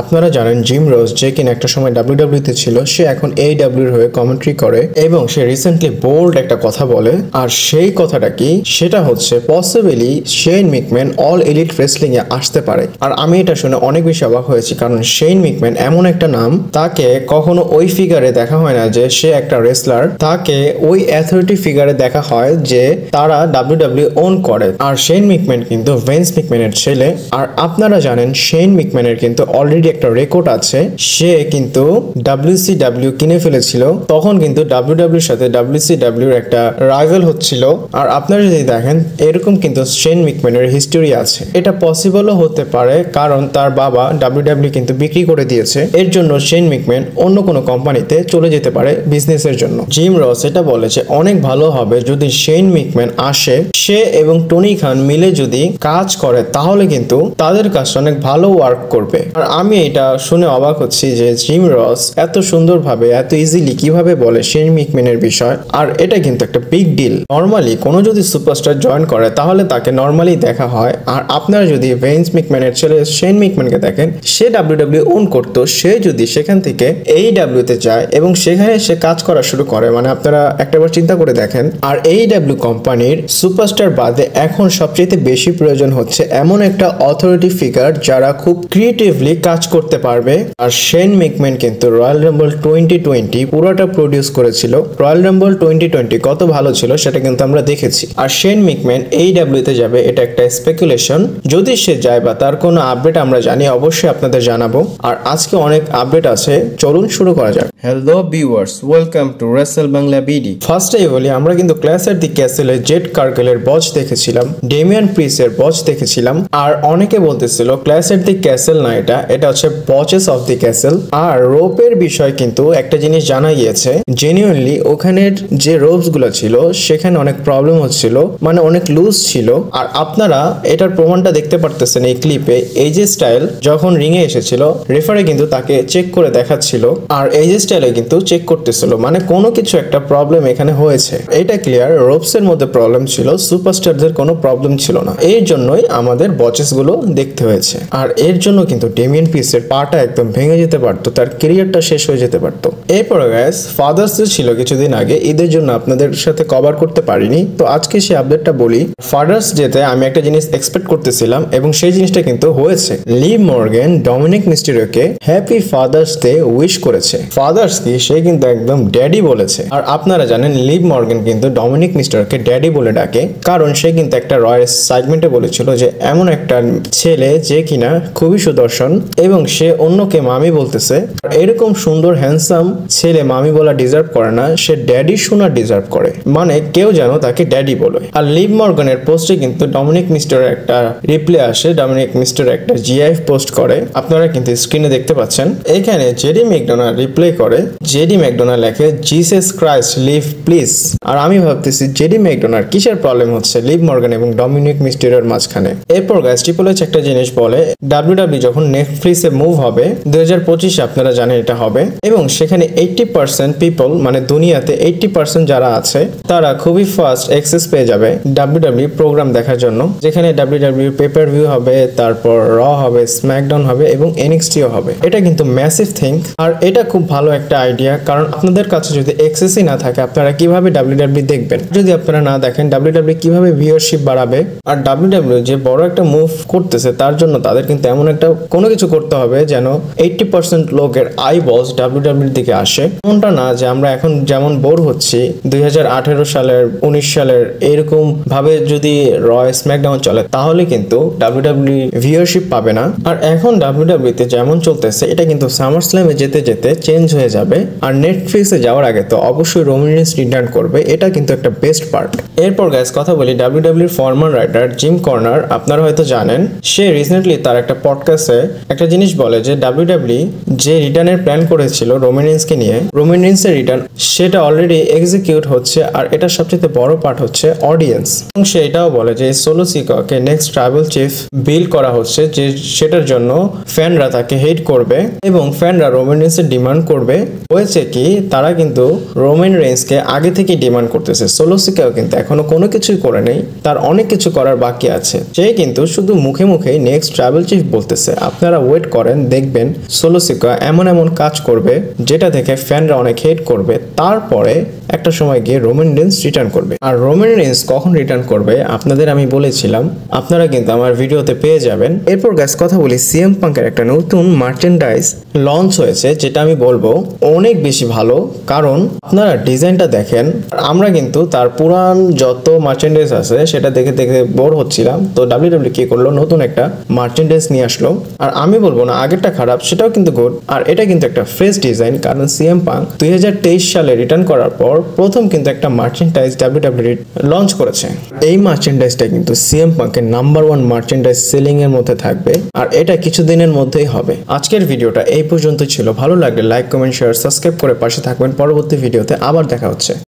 আপনারা জানেন জিম রোজ যে কিনা একটা সময় ডাব্লিউডাব্লিউতে ছিল, সে এখন AEW হয়ে কমেন্ট্রি করে এবং সে রিসেন্টলি বোল্ড একটা কথা বলে। আর সেই কথাটা কি, সেটা হচ্ছে possibly Shane McMahon All Elite Wrestling এ আসতে পারে। আর আমি এটা শুনে অনেক বেশি অবাক হয়েছি, কারণ শেন মিকম্যান এমন একটা নাম, তাকে কখনো ওই ফিগারে দেখা হয় না যে সে একটা রেসলার, তাকে ওই অ্যাথরিটি ফিগারে দেখা হয় যে তারা ডাব্লিউডাব্লিউ ওন করে। আর শেন মিকম্যান কিন্তু ভেন্স মিকম্যানের ছেলে। আর আপনারা জানেন শেন মিকম্যানের কিন্তু অলরেডি একটা রেকর্ড আছে, সে কিন্তু WCW কিনে ফেলেছিল। তখন কিন্তু ডাব্লিউডাব্লিউর সাথে WCW একটা রাইভাল হচ্ছিল। আর আপনারা যদি দেখেন, এরকম কিন্তু শেন মিকম্যানের হিস্টোরি আছে। এটা পসিবলও হতে পারে কারণ তার বাবা ডাব্লিউডাব্লিউ কিন্তু বিক্রি করে দিয়েছে, এর জন্য শেন মিকম্যান অন্য কোনো কোম্পানিতে চলে যেতে পারে বিজনেসের জন্য। জিম রস এটা বলেছে অনেক ভালো হবে যদি শেন মিকম্যান আসে, সে এবং টনি খান মিলে যদি কাজ করে তাহলে কিন্তু তাদের কাজটা অনেক ভালো ওয়ার্ক করবে। আর আমি এটা শুনে অবাক হচ্ছি যে জিম রস এত সুন্দরভাবে এত ইজিলি কিভাবে বলে শেন মিকম্যানের বিষয়। আর এটা কিন্তু একটা বিগ ডিল। নর্মালি কোনো যদি সুপারস্টার জয়েন করে তাহলে তাকে নর্মালি দেখা হয়। আর আপনারা যদি ভেন্স মিকম্যানের ছেলে শেন মিকম্যানকে দেখেন, সে ডাব্লিউডাব্লিউ ওন করতো, সে যদি সেখান থেকে AEW তে যায় এবং সেখানে সে কাজ করা শুরু করে, মানে আপনারা একটাবার চিন্তা করে দেখেন। আর AEW কোম্পানির সুপারস্টার বাদে এখন সবচেয়ে বেশি প্রয়োজন হচ্ছে এমন একটা অথরিটি ফিগার যারা খুব ক্রিয়েটিভলি কাজ করতে পারবে। আর শেন মিকম্যান কিন্তু রয়্যাল রাম্বল 2020 পুরোটা প্রডিউস করেছিল। রয়্যাল রাম্বল 2020 কত ভালো ছিল সেটা কিন্তু আমরা দেখেছি। আর শেন মিকম্যান AEW তে যাবে, এটা একটা স্পেকুলেশন। যদি সে যায় বা তার কোনো আপডেট আমরা জানি, অবশ্যই আপনাদের জানাবো। আর আজকে অনেক আপডেট আছে, চলুন শুরু করা যাক। Hello viewers, welcome to Rachel Bangla BD. ফার্স্টেই বলি, আমরা কিন্তু ক্ল্যাশ এট দি ক্যাসেলে জেড কার্গেলের বচ দেখেছিলাম, ডেমিয়ান প্রিসের বচ দেখেছিলাম। আর অনেকে বলতেছিল ক্ল্যাশ এট দি ক্যাসেল না, এটা হচ্ছে বচেস অফ দি ক্যাসেল। আর রোপের বিষয় কিন্তু একটা জিনিস জানা গিয়েছে, জেনুইনলি ওখানের যে রোপস গুলো ছিল সেখানে অনেক প্রবলেম হচ্ছিল, মানে অনেক লুজ ছিল। আর আপনারা এটার প্রমাণটা দেখতে পারতেছেন এই ক্লিপে। AJ স্টাইল যখন রিংয়ে এসেছিল, রেফারি কিন্তু তাকে চেক করে দেখাচ্ছিল, আর AJ স্টাইলে কিন্তু চেক করতেছিল, মানে কোনো কিছু একটা প্রবলেম এখানে হয়েছে। এটা ক্লিয়ার, রোপসের মধ্যে প্রবলেম ছিল, সুপারস্টারদের কোনো প্রবলেম ছিল না। এর জন্যই আমাদের বচেস গুলো দেখতে হয়েছে। আর এর জন্য কিন্তু ডেমিয়ান প্রিসের পাটা একদম ভেঙে যেতে পারতো, তার ক্যারিয়ারটা শেষ হয়ে যেতে পারতো। এরপরে গাইস, ফাদার্স ডে ছিল কিছুদিন আগে, ঈদের জন্য আপনাদের সাথে কভার করতে পারিনি, তো আজকে সেই আপডেটটা বলি। ফাদার্স ডেতে আমি একটা জিনিস এক্সপেক্ট করতেছিলাম এবং সেই জিনিসটা কিন্তু হয়েছে। লিভ মর্গান ডমিনিক মিস্টেরিওকে হ্যাপি ফাদার্স ডে উইশ করেছে। ফাদার্স কি, সে কিন্তু একদম ড্যাডি বলেছে। আর আপনারা জানেন লিভ মর্গান কিন্তু ডমিনিক মিস্টেরিওকে ড্যাডি বলে ডাকে, কারণ সে কিন্তু একটা রয়্যাল সেগমেন্টে বলেছিল যে এমন একটা ছেলে যে কিনা খুবই সুদর্শন এবং সে অন্যকে মামি বলতেছে। এরকম সুন্দর হ্যান্ডসাম ছেলে মামি বলা ডিজার্ভ করে না, সে ড্যাডি শোনা ডিজার্ভ করে, মানে কেউ যেন তাকে ড্যাডি বলে। আর লিভ মর্গানের পোস্টে কিন্তু ডমিনিক মিস্টেরিওর একটা রিপ্লাই আসে, ডমিনিক মিস্টেরিও একটা GIF পোস্ট করে, আপনারা কিন্তু স্ক্রিনে দেখতে পাচ্ছেন। এখানে জেডি ম্যাকডোনাল্ড রিপ্লাই করে, জেডি ম্যাকডোনাল্ড লেখে জিসাস ক্রাইস্ট লিভ প্লিজ। আর আমি ভাবতেছি জেডি ম্যাকডোনাল্ড কিসের প্রবলেম হচ্ছে লিভ মর্গান এবং ডমিনিক মিস্টেরিওর মাঝখানে। এরপর গাইস, ট্রিপল এইচ একটা জিনিস বলে, ডাব্লিউডাব্লিউ যখন নেটফ্লিক্সে মুভ হবে 2025-এ, আপনারা জানেন এটা হবে, এবং সেখানে 80% পিপল, মানে দুনিয়াতে 80% যারা আছে তারা খুবই ফাস্ট অ্যাক্সেস পেয়ে যাবে ডাব্লিউডাব্লিউ প্রোগ্রাম দেখার জন্য, যেখানে ডাব্লিউডাব্লিউ পেপার ভিউ হবে, তারপর র হবে, স্ম্যাকডাউন হবে এবং NXT-ও হবে। এটা কিন্তু ম্যাসিভ থিং। আর এটা খুব ভালো একটা আইডিয়া, কারণ আপনাদের কাছে যদি অ্যাক্সেসই না থাকে, আপনারা কিভাবে ডাব্লিউডাব্লিউ দেখবেন? যদি আপনারা না দেখেন, ডাব্লিউডাব্লিউ কিভাবে ভিউয়ারশিপ বাড়াবে? আর ডাব্লিউডাব্লিউ যে বড় একটা মুভ করতেছে, তার জন্য তাদের কিন্তু এমন একটা কোনো কিছু করতে হবে যেন 80% লোকের আইবলস ডাব্লিউডাব্লিউর দিকে আসে। এমনটা না যে আমরা এখন যেমন বোর হচ্ছি 2018 সালের 19 সালের এরকম ভাবে যদি র স্ম্যাকডাউন চলে, তাহলে কিন্তু ডাব্লিউডাব্লিউ ভিউয়ারশিপ পাবে না। আর এখন ডাব্লিউডাব্লিউতে যেমন চলতেছে, এটা কিন্তু সামার স্ল্যামে যেতে যেতে চেঞ্জ হয়ে যাবে। আর নেটফ্লিক্সে যাওয়ার আগে তো অবশ্যই রোমান রিন্স রিটার্ন করবে, এটা কিন্তু একটা বেস্ট পার্ট। এরপর গাইস কথা বলি ডাব্লিউডাব্লিউর ফর্মার রাইটার জিম কর্নার, আপনারা হয়তো জানেন, সে রিসেন্টলি তার একটা পডকাস্টে একটা জিনিস বলে যে ডাব্লিউডাব্লিউ যে রিটার্নের প্ল্যান করেছিল রোমান রিন্সকে নিয়ে, রোমান রিন্সের রিটার্ন সেটা অলরেডি এক্সিকিউট হচ্ছে। আর এটা সবচেয়ে বড় পার্ট হচ্ছে অডিয়েন্স। এবং সে এটাও বলে যে সোলো সিকাকে নেক্সট ট্রাইবাল চিফ বিল করা হচ্ছে, যে সেটার জন্য ফ্যানরা তাকে হেট করবে এবং ফ্যানরা রোমান রিন্সের ডিমান্ড করবে। হয়েছে কি, তারা কিন্তু রোমান রিন্সকে আগে থেকে ডিমান্ড করতেছে। সোলো সিকাও কিন্তু এখনো কোনো কিছুই করে নেই, তার অনেক কিছু করার বাকি আছে। সে কিন্তু শুধু মুখে মুখে নেক্সট ট্রাইবাল চিফ বলতেছে। আপনারা ওয়েট করেন দেখবেন সোলো সিকুয়া এমন কাজ করবে যেটা দেখে ফ্যানরা অনেক হেট করবে, তারপরে একটা সময় গিয়ে রোমান রেইন্স রিটার্ন করবে। আর রোমান রেইন্স কখন রিটার্ন করবে আপনাদের আমি বলেছিলাম, আপনারা কিন্তু আমার ভিডিওতে পেয়ে যাবেন। এরপর গাইস কথা বলি সিএম পাঙ্কের একটা নতুন মার্চেন্ডাইজ লঞ্চ হয়েছে, যেটা আমি বলবো অনেক বেশি ভালো, কারণ আপনারা ডিজাইনটা দেখেন। আমরা কিন্তু তার পুরান যত মার্চেন্ডাইজ আছে সেটা দেখে দেখে বোর হচ্ছিলাম, তো ডাব্লিউডাব্লিউ কি করলো নতুন একটা মার্চেন্ডাইজ নিয়ে আসলো। আর আমি বলবো না আগেরটা খারাপ, সেটাও কিন্তু গুড। আর এটা কিন্তু একটা ফ্রেশ ডিজাইন, কারণ সিএম পাঙ্ক 2023 সালে রিটার্ন করার পর প্রথম কিন্তু একটা মার্চেন্ডাইজ ডাব্লিউডাব্লিউ লঞ্চ করেছে। এই মার্চেন্ডাইজটা কিন্তু সিএম পাঙ্কের নাম্বার 1 মার্চেন্ডাইজ সেলিং এর মধ্যে থাকবে, আর এটা কিছুদিনের মধ্যেই হবে। আজকের ভিডিওটা এই পর্যন্ত ছিল। ভালো লাগলে লাইক, কমেন্ট, শেয়ার, সাবস্ক্রাইব করে পাশে থাকবেন। পরবর্তী ভিডিওতে আবার দেখা হচ্ছে।